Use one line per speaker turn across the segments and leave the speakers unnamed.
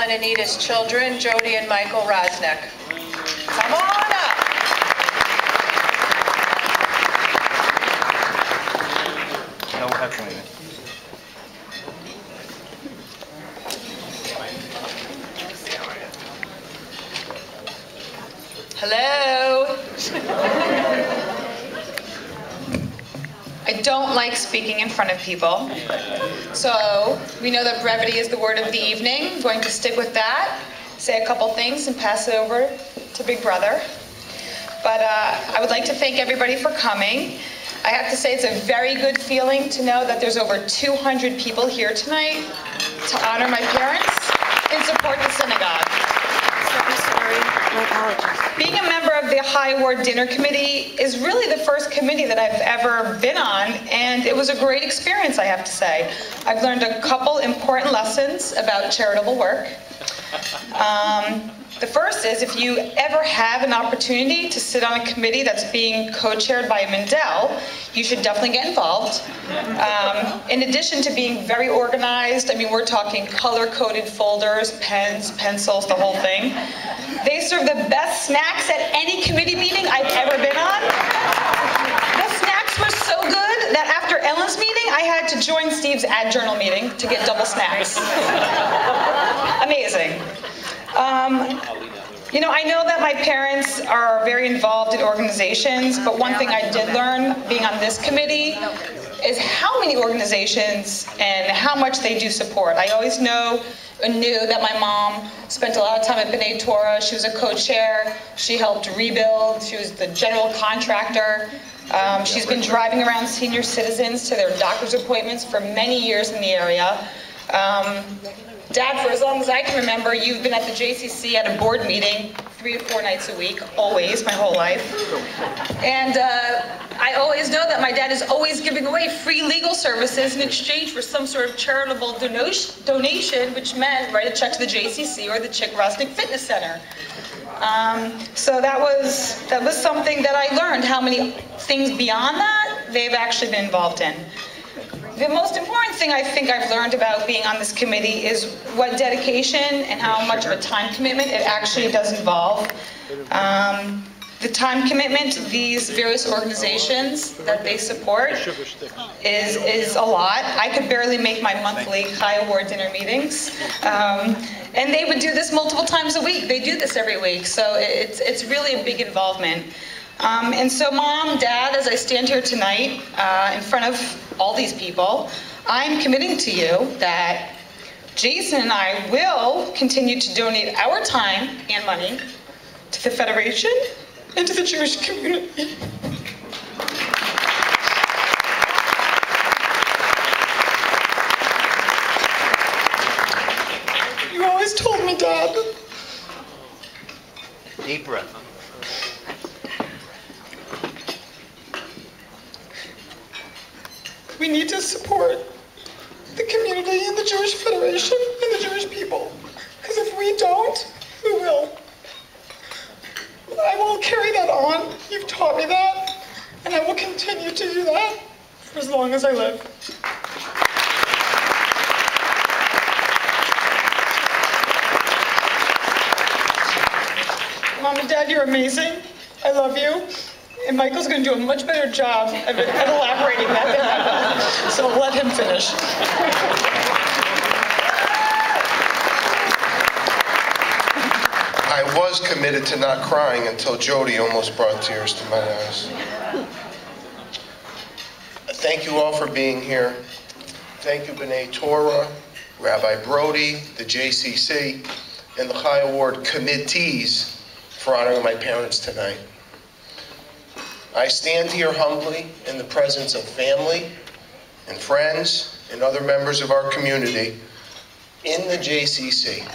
And Anita's children, Jodi and Michael Rosnick. Come on up.
No heckling.
Hello. I don't like speaking in front of people. So we know that brevity is the word of the evening. I'm going to stick with that, say a couple things, and pass it over to Big Brother. But I would like to thank everybody for coming. I have to say it's a very good feeling to know that there's over 200 people here tonight to honor my parents and support the synagogue.
I'm sorry. My apologies.
Being a member of the High Award Dinner Committee is really the first committee that I've ever been on, and it was a great experience, I have to say. I've learned a couple important lessons about charitable work. The first is, if you ever have an opportunity to sit on a committee that's being co-chaired by a Mandel, you should definitely get involved. In addition to being very organized, I mean, we're talking color-coded folders, pens, pencils, the whole thing. They serve the best snacks at any committee meeting I've ever been on. The snacks were so good that after Ellen's meeting, I had to join Steve's ad journal meeting to get double snacks. Amazing. You know, I know that my parents are very involved in organizations, but one thing I did learn being on this committee is how many organizations and how much they do support. I always knew that my mom spent a lot of time at B'nai Torah. She was a co-chair. She helped rebuild. She was the general contractor. She's been driving around senior citizens to their doctor's appointments for many years in the area. Dad, for as long as I can remember, you've been at the JCC at a board meeting 3 or 4 nights a week, always, my whole life. And I always know that my dad is always giving away free legal services in exchange for some sort of charitable donation, which meant write a check to the JCC or the Chick Rosnick Fitness Center. So that was something that I learned, how many things beyond that they've actually been involved in. The most important thing I think I've learned about being on this committee is what dedication and how much of a time commitment it actually does involve. The time commitment to these various organizations that they support is a lot. I could barely make my monthly High Award dinner meetings. And they would do this multiple times a week. They do this every week, so it's really a big involvement. And so Mom, Dad, as I stand here tonight in front of all these people, I'm committing to you that Jason and I will continue to donate our time and money to the Federation and to the Jewish community. You always told me, Dad.
Deep breath.
We need to support the community and the Jewish Federation and the Jewish people. Because if we don't, who will? I will carry that on. You've taught me that. And I will continue to do that for as long as I live. Mom and Dad, you're amazing. I love you. And Michael's going to do a much better job at elaborating that than I will. So let him finish.
I was committed to not crying until Jodi almost brought tears to my eyes. Thank you all for being here. Thank you, B'nai Torah, Rabbi Brody, the JCC, and the High Award committees for honoring my parents tonight. I stand here humbly in the presence of family and friends and other members of our community in the JCC,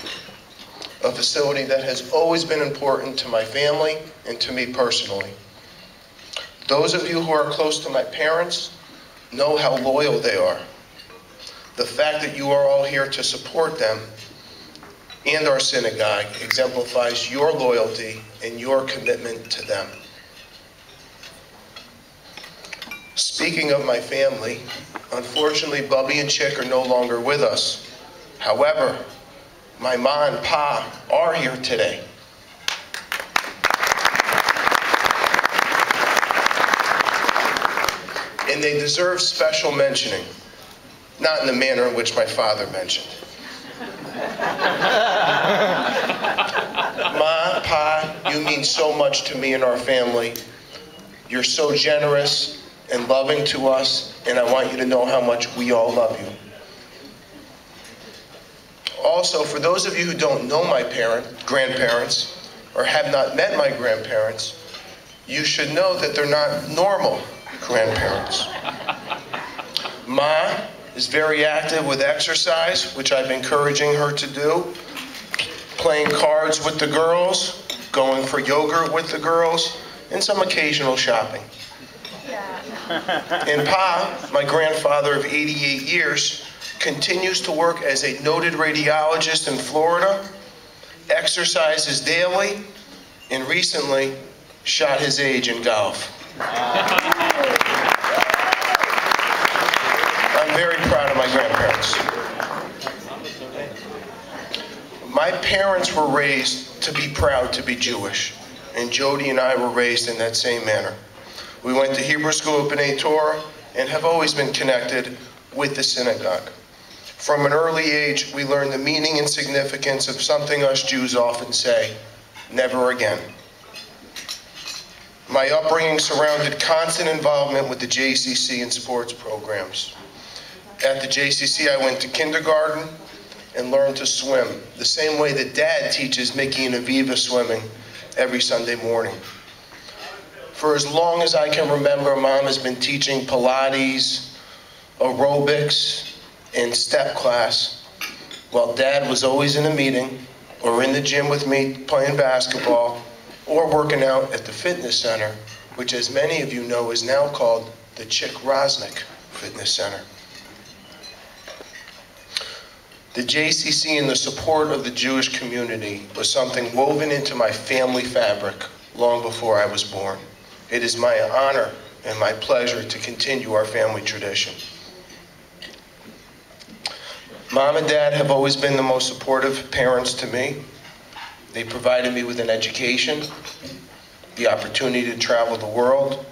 a facility that has always been important to my family and to me personally. Those of you who are close to my parents know how loyal they are. The fact that you are all here to support them and our synagogue exemplifies your loyalty and your commitment to them. Speaking of my family, unfortunately, Bubby and Chick are no longer with us. However, my ma and pa are here today. And they deserve special mentioning, not in the manner in which my father mentioned. Ma, pa, you mean so much to me and our family. You're so generous and loving to us, and I want you to know how much we all love you. Also, for those of you who don't know my grandparents, or have not met my grandparents, you should know that they're not normal grandparents. Ma is very active with exercise, which I'm encouraging her to do, playing cards with the girls, going for yogurt with the girls, and some occasional shopping. And Pa, my grandfather of 88 years, continues to work as a noted radiologist in Florida, exercises daily, and recently shot his age in golf. I'm very proud of my grandparents. My parents were raised to be proud to be Jewish, and Jodi and I were raised in that same manner. We went to Hebrew school at B'nai Torah and have always been connected with the synagogue. From an early age, we learned the meaning and significance of something us Jews often say, never again. My upbringing surrounded constant involvement with the JCC and sports programs. At the JCC, I went to kindergarten and learned to swim, the same way that Dad teaches Mickey and Aviva swimming every Sunday morning. For as long as I can remember, Mom has been teaching Pilates, aerobics, and step class, while Dad was always in a meeting or in the gym with me playing basketball or working out at the fitness center, which, as many of you know, is now called the Chick Rosnick Fitness Center. The JCC and the support of the Jewish community was something woven into my family fabric long before I was born. It is my honor and my pleasure to continue our family tradition. Mom and Dad have always been the most supportive parents to me. They provided me with an education, the opportunity to travel the world,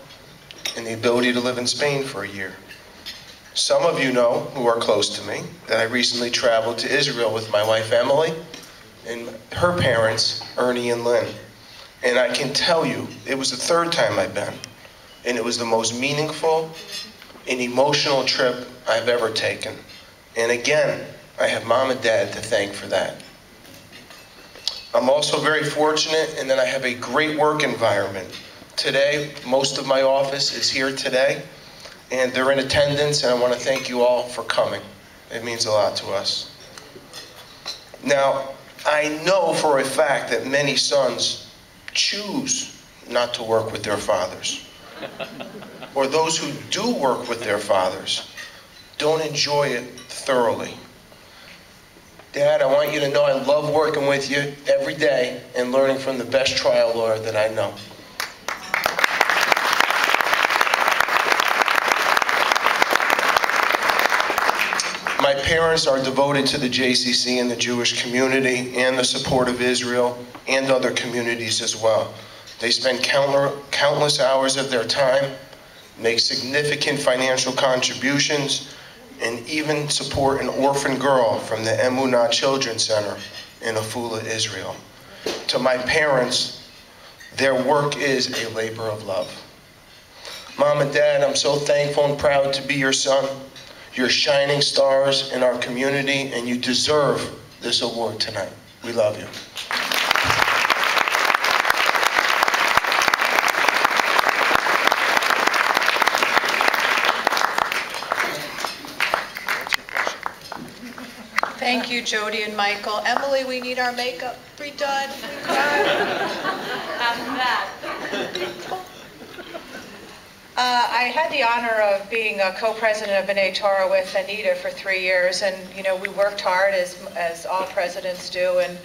and the ability to live in Spain for a year. Some of you know, who are close to me, that I recently traveled to Israel with my wife Emily and her parents, Ernie and Lynn. And I can tell you, it was the third time I've been, and it was the most meaningful and emotional trip I've ever taken. And again, I have Mom and Dad to thank for that. I'm also very fortunate in that I have a great work environment. Today, most of my office is here today, and they're in attendance, and I want to thank you all for coming. It means a lot to us. Now, I know for a fact that many sons choose not to work with their fathers, or those who do work with their fathers don't enjoy it thoroughly. Dad, I want you to know I love working with you every day and learning from the best trial lawyer that I know. My parents are devoted to the JCC and the Jewish community and the support of Israel and other communities as well. They spend countless hours of their time, make significant financial contributions, and even support an orphan girl from the Emunah Children's Center in Afula, Israel. To my parents, their work is a labor of love. Mom and Dad, I'm so thankful and proud to be your son. You're shining stars in our community, and you deserve this award tonight. We love you.
Thank you, Jodi and Michael. Emily, we need our makeup redone. After that. I had the honor of being a co-president of B'nai Torah with Anita for 3 years, and we worked hard as all presidents do, and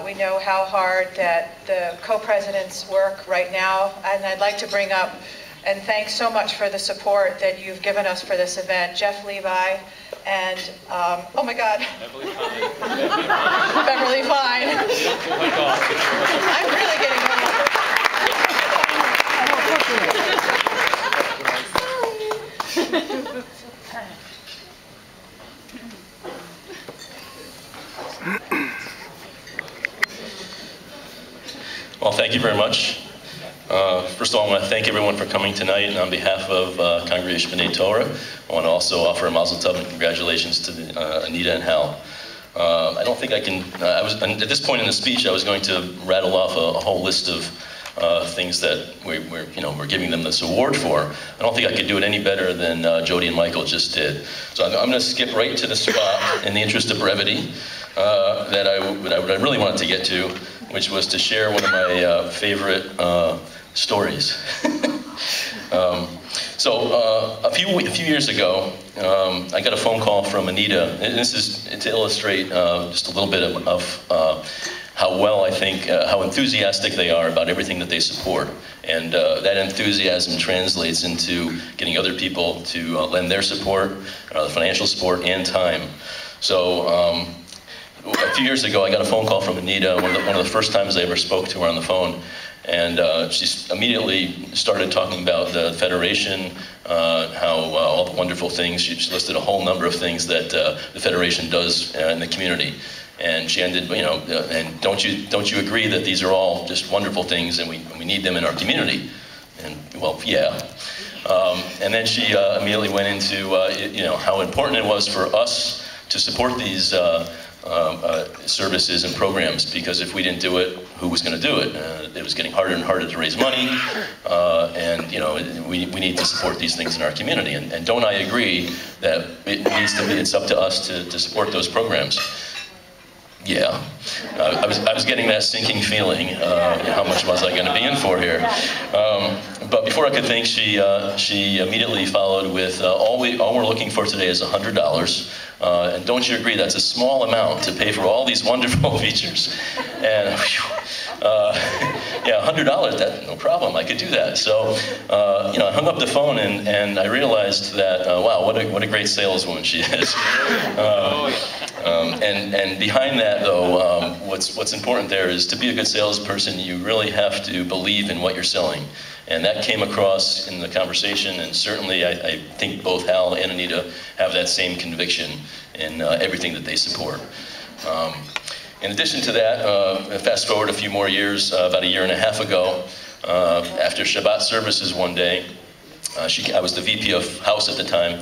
we know how hard that the co-presidents work right now. And I'd like to bring up And thanks so much for the support that you've given us for this event. Jeff Levi and, oh my God. Beverly Fine. I'm really getting old.
Well, thank you very much. First of all, I want to thank everyone for coming tonight, and on behalf of Congregation B'nai Torah, I want to also offer a mazel tov and congratulations to Anita and Hal. I don't think I can, at this point in the speech, I was going to rattle off a whole list of things that we're giving them this award for. I don't think I could do it any better than Jodi and Michael just did. So I'm going to skip right to the spot in the interest of brevity that I really wanted to get to, which was to share one of my favorite stories. A few years ago, I got a phone call from Anita, and this is to illustrate just a little bit of how well I think, how enthusiastic they are about everything that they support. And that enthusiasm translates into getting other people to lend their support, financial support, and time. So a few years ago, I got a phone call from Anita, one of the first times I ever spoke to her on the phone. And she immediately started talking about the Federation, how all the wonderful things. She listed a whole number of things that the Federation does in the community. And she ended, and don't you agree that these are all just wonderful things, and we need them in our community? And well, yeah. And then she immediately went into how important it was for us to support these services and programs, because if we didn't do it, who was going to do it? It was getting harder and harder to raise money, and we need to support these things in our community. And don't I agree that it's up to us to support those programs? Yeah, I was getting that sinking feeling. How much was I going to be in for here? But before I could think, she immediately followed with, all we're looking for today is $100. And don't you agree that's a small amount to pay for all these wonderful features? And yeah, $100, that's no problem. I could do that. So I hung up the phone and I realized that wow, what a great saleswoman she is. And behind that, though, what's important there is to be a good salesperson, you really have to believe in what you're selling. And that came across in the conversation, and certainly I think both Hal and Anita have that same conviction in everything that they support. In addition to that, fast forward a few more years, about a year and a half ago, after Shabbat services one day, I was the VP of House at the time.